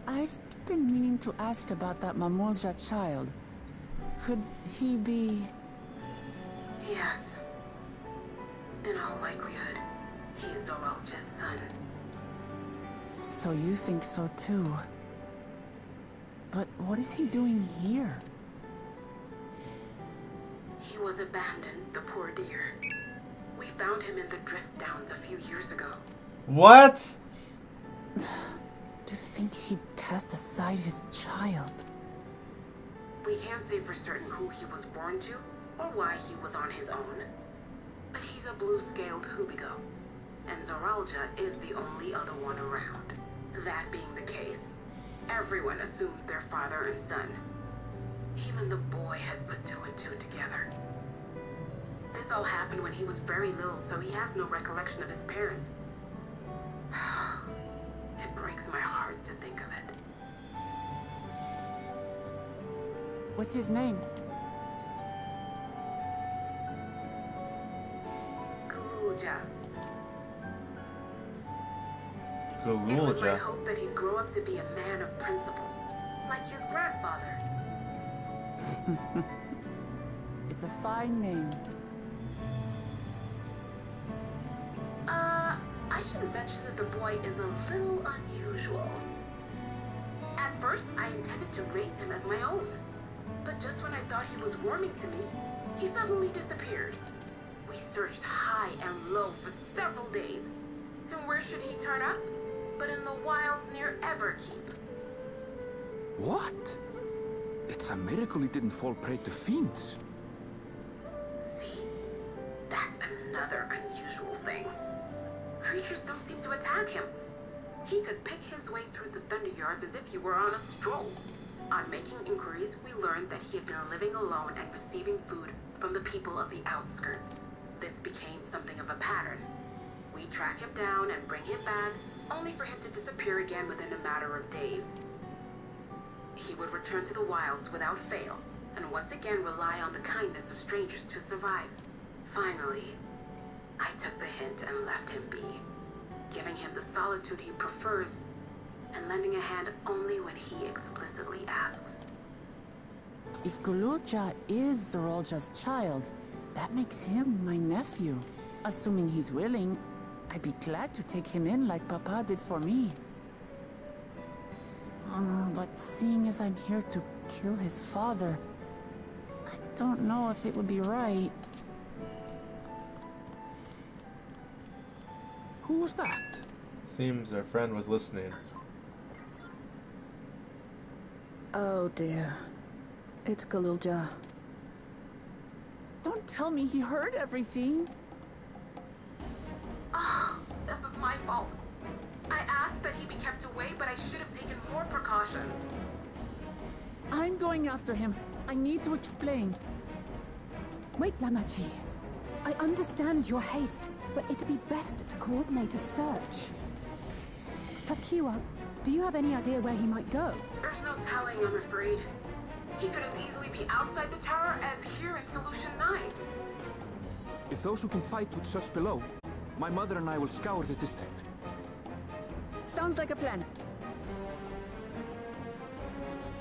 I've been meaning to ask about that Mamulja child. Could he be... Yes. In all likelihood, he's Zoralja's son. So you think so too. But what is he doing here? He was abandoned, the poor dear. We found him in the Drift Downs a few years ago. What? To think he'd cast aside his child. We can't say for certain who he was born to, or why he was on his own. But he's a blue-scaled Hubigo, and Zoralja is the only other one around. That being the case, everyone assumes they're father and son. Even the boy has put two and two together. This all happened when he was very little, so he has no recollection of his parents. It breaks my heart to think of it. What's his name? Galulja. It was my hope that he'd grow up to be a man of principle, like his grandfather. It's a fine name. I should mention that the boy is a little unusual. At first, I intended to raise him as my own. But just when I thought he was warming to me, he suddenly disappeared. We searched high and low for several days. And where should he turn up? But in the wilds near Everkeep. What? It's a miracle he didn't fall prey to fiends. See? That's another unusual thing. Creatures don't seem to attack him. He could pick his way through the Thunderyards as if he were on a stroll. On making inquiries, we learned that he had been living alone and receiving food from the people of the outskirts. This became something of a pattern. We track him down and bring him back, only for him to disappear again within a matter of days. He would return to the wilds without fail, and once again rely on the kindness of strangers to survive. Finally, I took the hint and left him be, giving him the solitude he prefers, and lending a hand only when he explicitly asks. If Galulja is Zoralja's child, that makes him my nephew. Assuming he's willing, I'd be glad to take him in like Papa did for me. But seeing as I'm here to kill his father, I don't know if it would be right. Who was that? Seems our friend was listening. Oh dear. It's Galulja. Don't tell me he heard everything. Oh, this is my fault. I asked that he be kept away, but I should have taken more precautions. I'm going after him. I need to explain. Wait, Lamachi. I understand your haste, but it'd be best to coordinate a search. Kakiwa, do you have any idea where he might go? There's no telling, I'm afraid. He could as easily be outside the tower as here in Solution 9. If those who can fight would search below, my mother and I will scour the district. Sounds like a plan.